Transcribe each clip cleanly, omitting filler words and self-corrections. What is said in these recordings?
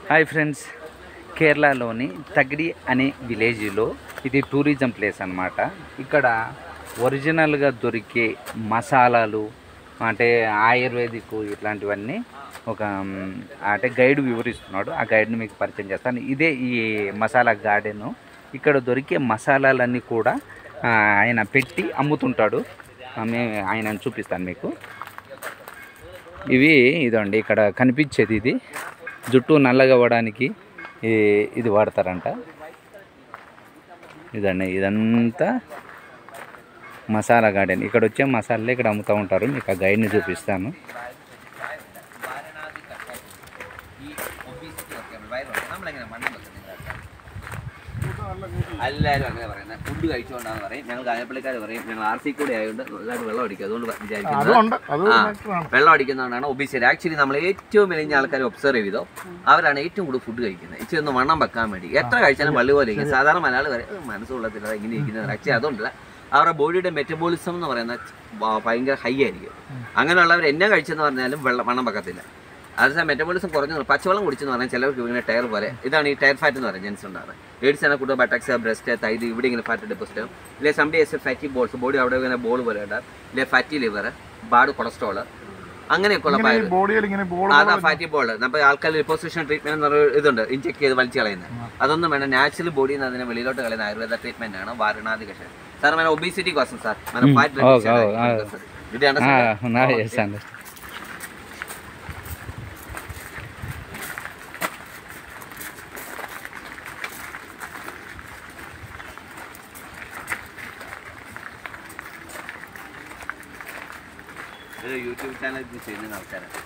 Hi friends, కేరళలోని తగిడి అనే విలేజ్లో ఇది టూరిజం ప్లేస్ అన్నమాట. ఇక్కడ ఒరిజినల్గా దొరికే మసాలాలు అంటే ఆయుర్వేదిక్ ఇట్లాంటివన్నీ ఒక అంటే గైడ్ వివరిస్తున్నాడు. ఆ గైడ్ని మీకు పరిచయం చేస్తాను. ఇదే ఈ మసాలా గార్డెను. ఇక్కడ దొరికే మసాలాలన్నీ కూడా ఆయన పెట్టి అమ్ముతుంటాడు. ఆయన చూపిస్తాను మీకు. ఇదండి ఇక్కడ కనిపించేది. ఇది జుట్టు నల్లగా అవ్వడానికి ఇది వాడతారంట. ఇదండి, ఇదంతా మసాలా గార్డెన్. ఇక్కడ వచ్చే మసాలాలు ఇక్కడ అమ్ముతూ ఉంటారు. మీకు ఆ గైడ్ని చూపిస్తాను. എല്ലാവരും അങ്ങനെ പറയുന്നത് ഫുഡ് കഴിച്ചുകൊണ്ടാന്ന് പറയും. ഞങ്ങൾ കാഞ്ഞപ്പള്ളിക്കാർ പറയും ഞങ്ങൾ RC കൂടെ ആയതുകൊണ്ട് നല്ലതായിട്ട് വെള്ളം അടിക്കും. അതുകൊണ്ട് വിചാരിക്കുന്നത് വെള്ളം അടിക്കുന്നതുകൊണ്ടാണ് ഒബീസിറ്റി. ആക്ച്വലി നമ്മൾ ഏറ്റവും വലിയ ആൾക്കാർ ഒബ്സർവ് ചെയ്തോ അവരാണ് ഏറ്റവും കൂടുതൽ ഫുഡ് കഴിക്കുന്നത്. ഇച്ചിരി ഒന്ന് വണ്ണം വെക്കാൻ വേണ്ടി എത്ര കഴിച്ചാലും പള്ളി പോലെ ഇരിക്കും. സാധാരണ മലയാളി വരെ മനസ്സുള്ളത്തില്ല ഇങ്ങനെ ഇരിക്കുന്നത്. ആക്ച്വലി അതുകൊണ്ടല്ല, അവരുടെ ബോഡിയുടെ മെറ്റബോളിസം എന്ന് പറയുന്നത് ഭയങ്കര ഹൈ ആയിരിക്കും. അങ്ങനെയുള്ളവർ എന്നെ കഴിച്ചെന്ന് പറഞ്ഞാലും വണ്ണം വെക്കത്തില്ല. അതേസമയം മെറ്റബോളിസം കുറഞ്ഞു പച്ചവെള്ളം കുടിച്ചെന്ന് പറഞ്ഞാൽ ചിലർക്ക് ഇങ്ങനെ ടയർ പോലെ. ഇതാണ് ഈ ടയർ ഫാറ്റ് എന്ന് പറയുന്നത്. ജെൻസ് ഉണ്ടാകുന്നത് എയ്ഡ്സ് ആണ് കൂടുതൽ ബട്ടക്സ് ബ്രസ്റ്റ് തൈത് ഇവിടെ ഇങ്ങനെ ഫാറ്റ് ഡെപ്പോസിറ്റ് ആവും. ഇല്ലേ സംഡി എസ് ഫാറ്റി ബോൾസ് ബോഡി അവിടെ ഇങ്ങനെ ബോൾ പോലെ ഉണ്ടാകും. ഇല്ലേ ഫാറ്റി ലിവർ ബാഡ് കൊളസ്ട്രോൾ അങ്ങനെയൊക്കെയുള്ള അതാ ഫാറ്റി ബോൾ. നമ്മൾ ആൾക്കാർ ലിപ്പോസിഷൻ ട്രീറ്റ്മെന്റ് എന്ന് പറഞ്ഞ ഇതുണ്ട്, ഇഞ്ചെക്ട് ചെയ്ത് വലിച്ചു കളയുന്നത്. അതൊന്നും വേണം. നാച്ചുറൽ ബോഡിയിൽ നിന്ന് അതിനെ വെളിയിലോട്ട് കളയുന്ന ആയുർവേദ ട്രീറ്റ്മെന്റ് ആണ് വാരണാദി കഷായം. സാർ మన ഒബീസിറ്റി కోసం సార్ మనం ఫాట్ ఇది అండర్స్టాండ్. യൂട്യൂബ് ചാനൽ ചെയ്യുന്ന ആൾക്കാരാണ്.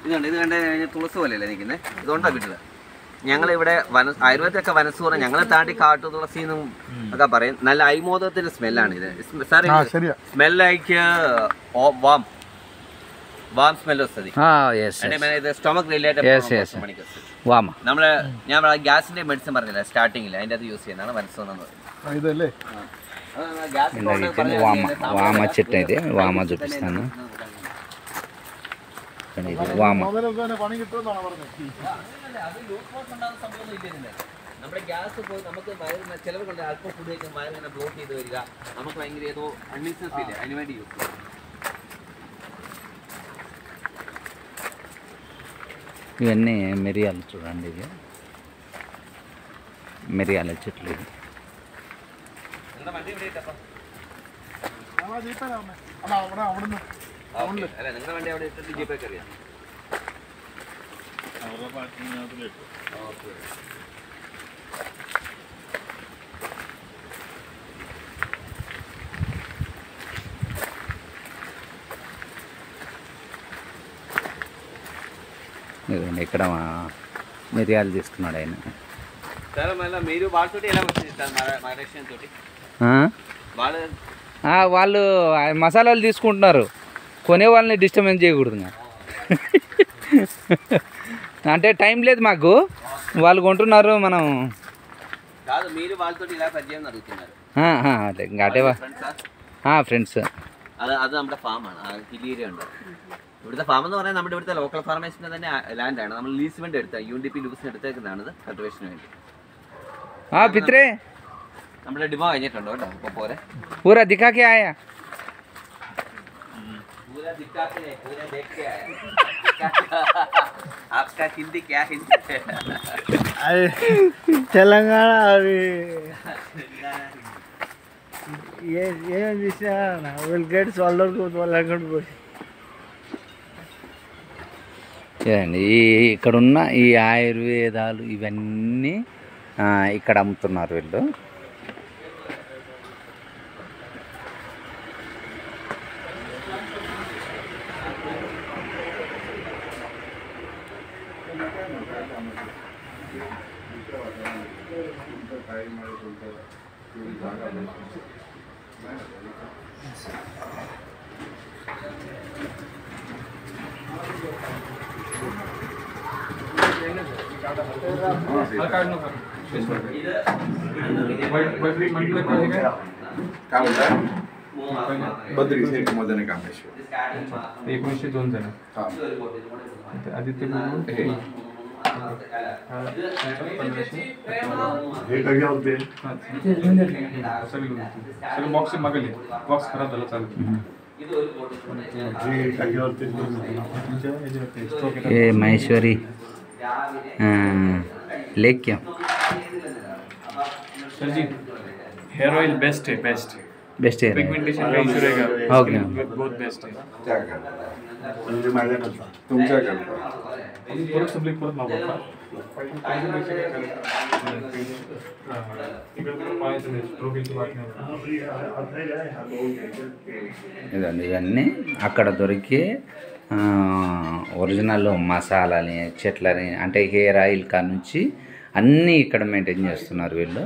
ഇതുണ്ട്, ഇത് കണ്ടു കഴിഞ്ഞാൽ തുളസ് പോലെയല്ലേ നിൽക്കുന്നത്. ഇതുകൊണ്ടാണ് കിട്ടുക. ഞങ്ങളിവിടെ ആയുർവേദമൊക്കെ വനസ് പറഞ്ഞാൽ ഞങ്ങളെ താണ്ടി കാട്ടു തുളസിന്നും ഒക്കെ പറയും. നല്ല ഐമോദത്തിന്റെ സ്മെല്ലാണ് ഇത്. സ്മെൽ ലൈക്ക് വാം സ്മെൽ വస్తుంది. സ്റ്റൊമക് റിലേറ്റഡ് നമ്മള് ഞാൻ ഗ്യാസിന്റെ മെഡിസിൻ പറഞ്ഞില്ല സ്റ്റാർട്ടിങ്ങിൽ, അതിന്റെ അത് യൂസ് ചെയ്യുന്നതാണ് വനസ്. వామ చెట్టు. అయితే వామ చూపిస్తాను. వామ നമ്മുടെ ഗ്യാസ് പോയി നമുക്ക് ചിലവുകൊണ്ട് അല്പം ഫുഡ് കഴിക്കാൻ വയറിങ്ങനെ ബ്ലോക്ക് ചെയ്ത് വരിക. നമുക്ക് ഭയങ്കര ഏതോ അൺഈസിനെസ് ഇല്ല, അതിന് വേണ്ടി യൂസ് ചെയ്യും. ఇవన్నీ మిరియాలు చూడండి. ఇది మిరియాల చెట్లు. ఇది നിങ്ങളുടെ വണ്ടി അവിടെ ഇട്ടിട്ട് ജീപ്പേ കയറിയാ ఇక్కడ మిరియాలు తీసుకున్నాడు ఆయన. మీరు వాళ్ళతోటి ఎలా వచ్చింది మహారాష్ట్ర తోటి? వాళ్ళు మసాలాలు తీసుకుంటున్నారు, కొనే వాళ్ళని డిస్టర్బెన్స్ చేయకూడదు. అంటే టైం లేదు మాకు, వాళ్ళు కొంటున్నారు. మనం కాదు, మీరు వాళ్ళతోటి ఇలా പരിചയം നടത്തുన్నారు. അതെ ഫ്രണ്ട്സ്. അത് നമ്മുടെ ഫാമാണ്. ഹിലീരിയ ഉണ്ട്. ഇവിടുത്തെ ഫാം എന്ന് പറഞ്ഞാൽ നമ്മുടെ ഇവിടുത്തെ ലോക്കൽ ഫാർമേഴ്സിന്റെ തന്നെ ലാൻഡാണ്. നമ്മൾ ലീസ് വേണ്ടി എടുത്ത UNDP ലൂസിന് എടുത്തേക്കുന്നതാണിത് കൾട്ടിവേഷന് വേണ്ടി. പിത്രേ നമ്മുടെ ഡിമോ കഴിഞ്ഞിട്ടുണ്ടോ കേട്ടോ? ഇപ്പൊ പോരെ पूरा दिखा के आया. पूरा दिखा के पूरा देख के आया. आपका हिंदी क्या हिंदी है? तेलंगाना और ये दिशा will get sold out with 100. ఇక్కడున్న ఈ ఆయుర్వేదాలు ఇవన్నీ ఇక్కడ అమ్ముతున్నారు వీళ్ళు. काय म्हणता? बद्री सेठ मदने कामेश्वर 1902 जण आदित्य हे कधी होते सगळं बॉक्स मागले बॉक्स खराब झाला चालेल हे कधी होते ये महेश्वरी लेक क्या सर जी हेयर ऑयल बेस्ट है बेस्ट बेस्ट है पिगमेंटेशन का इशू रहेगा ओके बहुत बेस्ट है क्या करता म्हणजे माझ्याकडचा तुमच्या करता परत सप्लिक परत मागवता ఇదండి ఇవన్నీ అక్కడ దొరికే ఒరిజినల్ మసాలాని చెట్లని అంటే హెయిర్ ఆయిల్ కా నుంచి అన్నీ ఇక్కడ మెయింటైన్ చేస్తున్నారు వీళ్ళు.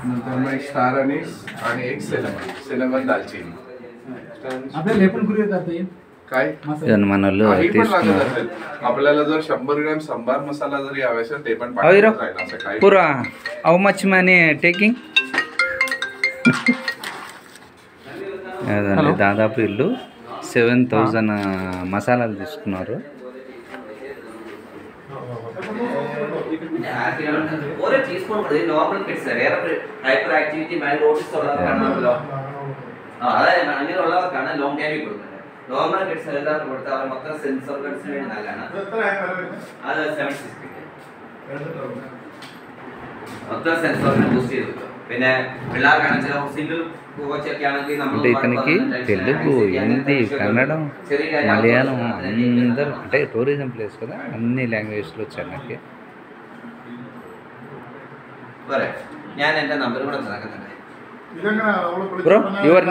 नंतर मग एक स्टार अनीस आणि एक सिनेमन दालचिनी आपल्याला लेपन कुरिअर करता येईल काय ఇవన్నీ మన వాళ్ళు काही पण लागत తీసుకున్నారు. असेल आपल्याला जर 100 ग्रॅम सांबार मसाला जरी हवा असेल ते पण अविरो पाठवता येईल असं काही पूरा how much money taking? అదండి దాదాపు వీళ్ళు 7,000 మసాలాలు తీసుకున్నారు. ఓరే తీసుకోండి నార్మల్ కిట్స్ వేరే హైపర్ యాక్టివిటీ మైండ్ రోడ్స్ ഉള്ളവർക്കാണല്ലോ അതായത് അങ്ങനെ ഉള്ളവർക്കാണ് ലോങ് ടൈമിൽ കൊടുക്കുന്നത്. നോർമൽ കിട്സ് എല്ലാവർക്കും കൊടുത്താൽ അവർ മൊത്തം സെൻസർ കിട്സിന് വേണ്ടി നല്ലതാണ്. അത് 760 മൊത്തം സെൻസറിനെ ബൂസ്റ്റ് ചെയ്ത് കിട്ടും. പിന്നെ പിള്ളേർക്കാണെങ്കിൽ ചില സിംഗിൾ കോച്ചൊക്കെ ആണെങ്കിൽ നമ്മൾ అంటే ఇతనికి తెలుగు హిందీ కన్నడం మలయాళం అందరూ అంటే టూరిజం ప్లేస్ కదా అన్ని లాంగ్వేజ్లో వచ్చారు నాకు. പോരെ ഞാൻ എൻ്റെ നമ്പർ കൂടെ തരാക്കുന്നുണ്ട്. Bro your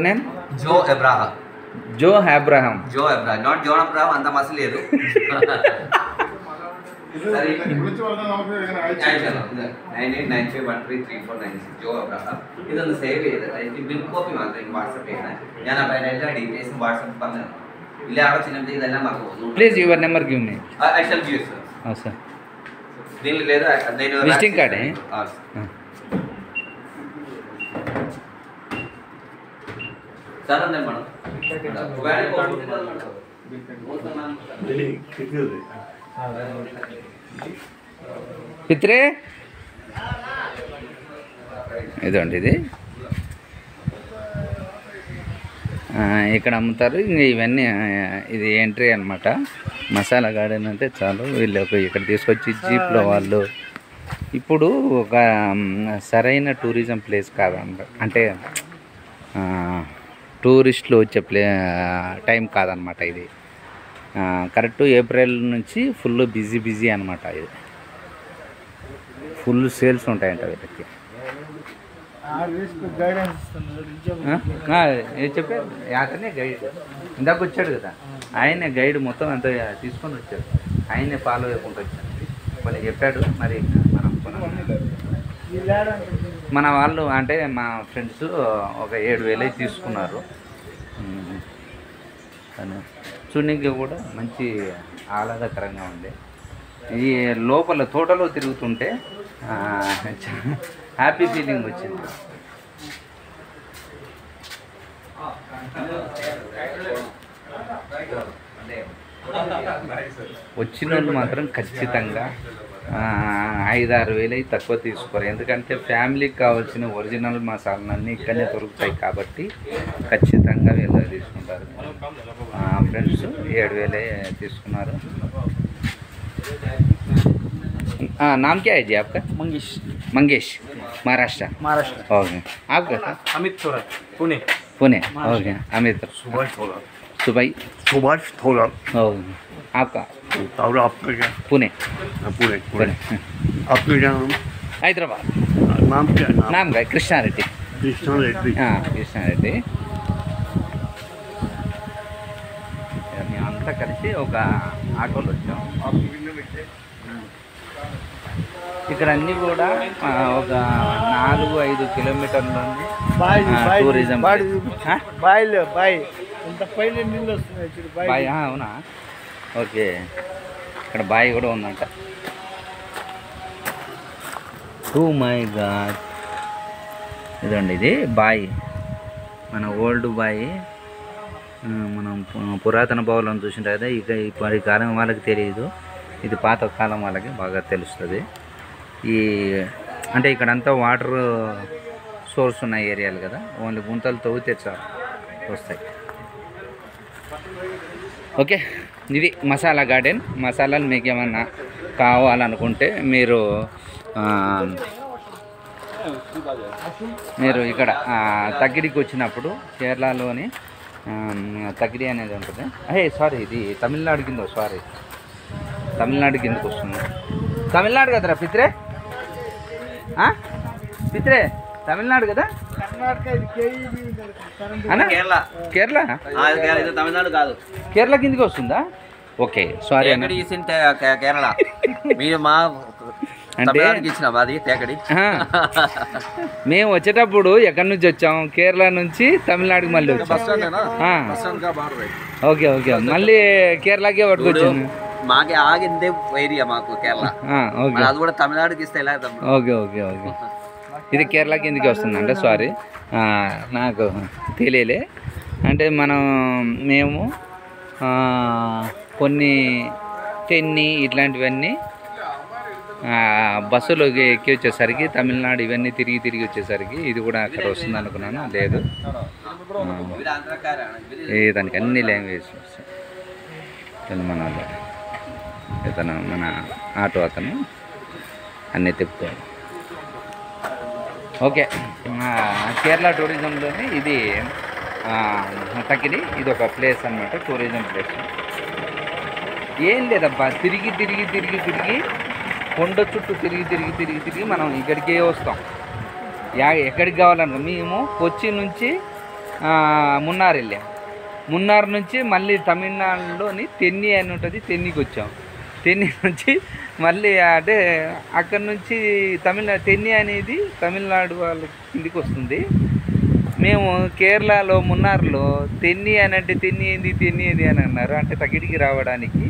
name Jo Abraham. Jo Abraham. Not John Abraham అంత మసలు లేదు. సరే 9895133496 ജോ അബ്രഹാം. ഇതൊന്ന് സേവ് ചെയ്ത് എനിക്ക് ബിൽ കോപ്പി മാത്രം വാട്സപ്പ് ചെയ്യണം. ഞാൻ അപ്പോൾ അതിൻ്റെ എല്ലാ ഡീറ്റെയിൽസും വാട്സപ്പ് പറഞ്ഞു തരാം. ഇല്ല അവിടെ ചിഹ്നം ഇതെല്ലാം മറന്നു പോകുന്നു. Please your number give me. I shall give sir. Sir దీనికి లేదా నేను విజిటింగ్ కార్డ్ సార్ అంతే మేడం. పిత్రే ఇదండి ఇది ఇక్కడ అమ్ముతారు. ఇంకా ఇవన్నీ ఇది ఎంట్రీ అనమాట. మసాలా గార్డెన్ అంటే చాలు వీళ్ళు ఇక్కడ తీసుకొచ్చి జీప్లో వాళ్ళు ఇప్పుడు ఒక సరైన టూరిజం ప్లేస్ కాదన్నమాట. అంటే టూరిస్టులు వచ్చే టైం కాదనమాట ఇది. కరెక్ట్ ఏప్రిల్ నుంచి ఫుల్ బిజీ అనమాట. ఇది ఫుల్ సేల్స్ ఉంటాయంట వీళ్ళకి. చెప్పారు అతనే గైడ్ ఇందాక వచ్చాడు కదా, ఆయనే గైడ్ మొత్తం అంతా తీసుకొని వచ్చాడు. ఆయనే ఫాలో అయ్యకుండా వచ్చాడు. వాళ్ళు చెప్పాడు. మరి మనం మన వాళ్ళు అంటే మా ఫ్రెండ్స్ ఒక 7,000 తీసుకున్నారు. చూడడానికి కూడా మంచి ఆహ్లాదకరంగా ఉంది. ఈ లోపల తోటలో తిరుగుతుంటే హ్యాపీ ఫీలింగ్ వచ్చింది. వచ్చిన వాళ్ళు మాత్రం ఖచ్చితంగా 5-6 వేలు తక్కువ తీసుకోరు. ఎందుకంటే ఫ్యామిలీకి కావాల్సిన ఒరిజినల్ మసాలాలన్నీ ఇక్కడనే దొరుకుతాయి కాబట్టి ఖచ్చితంగా వీళ్ళు తీసుకుంటారు. ఫ్రెండ్స్ 7,000 తీసుకున్నారు. नाम क्या है जी आपका? मंगेश महाराष्ट्र. ओके. आपका sir? Amit Thorat Pune. Okay. Amit Subhash Thorat. Okay. आपका? और आपका क्या? पुणे. आपका क्या नाम? हैदराबाद. नाम क्या? नाम का कृष्णा रेड्डी. कृष्णा रेड्डी. कृष्णा रेड्डी. మేమంతా కలిసి ఒక ఆటోలో వచ్చాం. ఇక్కడ అన్నీ కూడా ఒక 4-5 కిలోమీటర్ల నుండి బాయ్ బాయ్ టూరిజం బాయ్లో బాయ్ ఇంత పైన నీళ్ళు వస్తున్నాయి చూడు బాయ్. బాయ్ అవునా? ఓకే, ఇక్కడ బాయ్ కూడా ఉందంట. ఓ మై గాడ్, ఇదండి ఇది బాయ్, మన ఓల్డ్ బాయ్. మనం పురాతన బావులను చూసింటారు కదా, ఇక ఇప్పటి కాలం వాళ్ళకి తెలియదు, ఇది పాత కాలం వాళ్ళకి బాగా తెలుస్తుంది. ఈ అంటే ఇక్కడంతా వాటర్ సోర్స్ ఉన్న ఏరియాలు కదా, ఓన్లీ గుంతలు తవ్వితే చాలు వస్తాయి. ఓకే, ఇది మసాలా గార్డెన్. మసాలాలు మీకు ఏమన్నా కావాలనుకుంటే మీరు ఇక్కడ తగ్గిడికి వచ్చినప్పుడు కేరళలోని తగ్గిడి అనేది ఉంటుంది. సారీ, ఇది తమిళనాడు కింద, సారీ తమిళనాడు కిందకు వస్తుంది. తమిళనాడు కదరా పిత్రే? పిత్రే తమిళనాడు కదా? కేరళ కేరళ తమిళనాడు కాదు, కేరళ కిందకి వస్తుందా? ఓకే, సారీ అన్న. కేరళ మీరు మా అంటే ఇచ్చిన మాది తేకడి. మేము వచ్చేటప్పుడు ఎక్కడి నుంచి వచ్చాము? కేరళ నుంచి తమిళనాడుకి మళ్ళీ వచ్చాం. ఓకే ఓకే, మళ్ళీ కేరళకే పట్టుకొచ్చాను. మాకే ఆగిందే ఏరియా మాకు కేరళ. ఓకే, అది కూడా తమిళనాడుకి ఇస్తే ఎలా? ఓకే ఓకే ఓకే, ఇది కేరళ కిందకి వస్తుందంటే సారీ నాకు తెలియలే. అంటే మేము కొన్ని టెన్ని ఇట్లాంటివన్నీ బస్సులోకి ఎక్కి వచ్చేసరికి తమిళనాడు ఇవన్నీ తిరిగి వచ్చేసరికి ఇది కూడా అక్కడ వస్తుంది అనుకున్నాను. లేదు, దానికి అన్ని లాంగ్వేజ్ వస్తాయి. మన ఇతను మన ఆటో అతను అన్నీ తిప్పుతాడు. ఓకే, కేరళ టూరిజంలోని ఇది తక్కిడి, ఇది ఒక ప్లేస్ అన్నమాట, టూరిజం ప్లేస్. ఏం లేదబ్బా, తిరిగి కొండ చుట్టూ తిరిగి మనం ఇక్కడికే వస్తాం. ఎక్కడికి కావాలనుకో, మేము కొచ్చి నుంచి మున్నార్ వెళ్ళాం. మున్నార్ నుంచి మళ్ళీ తమిళనాడులోని తెన్ని అని ఉంటుంది, తెన్నికి వచ్చాం. తెన్ని నుంచి మళ్ళీ అంటే అక్కడి నుంచి తెన్ని అనేది తమిళనాడు వాళ్ళ కిందికి వస్తుంది. మేము కేరళలో మున్నార్లో తెన్ని అని అంటే తెన్ని ఏంది అని అన్నారు. అంటే తగిడికి రావడానికి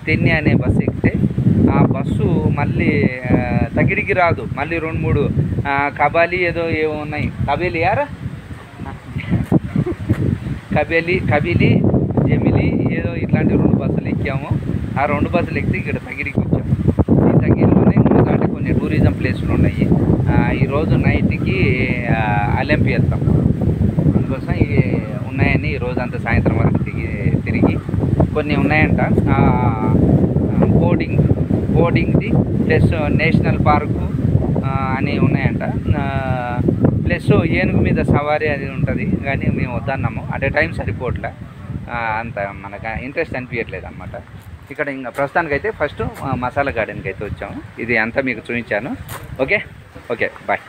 తెన్ని అనే బస్సు ఎక్కితే ఆ బస్సు మళ్ళీ తగిడికి రాదు, మళ్ళీ 2-3 కబాలి ఏవో ఉన్నాయి. కబేలి యారా కబిలి జమిలి ఏదో ఇట్లాంటి 2 బస్సులు ఎక్కాము. ఆ 2 బస్సులు ఎక్కితే ఇక్కడ తగిడికి వచ్చాము. ఈ తగిడిలోనే ఇంకొకటి కొన్ని టూరిజం ప్లేసులు ఉన్నాయి. ఈరోజు నైట్కి అలెంపి వెళ్తాం, అందుకోసం ఇవి ఉన్నాయని ఈరోజంతా సాయంత్రం వరకు తిరిగి కొన్ని ఉన్నాయంట. బోర్డింగ్ది ప్లస్ నేషనల్ పార్కు అని ఉన్నాయంట. ప్లస్ ఏనుగు మీద సవారీ అది ఉంటుంది, కానీ మేము వద్దన్నాము. అంటే టైం సరిపోవట్లే, అంత మనకు ఇంట్రెస్ట్ అనిపించట్లేదు అనమాట. ఇక్కడ ఇంకా ప్రస్తుతానికైతే ఫస్ట్ మసాలా గార్డెన్కి అయితే వచ్చాము. ఇది అంతా మీకు చూపించాను. Okay bye.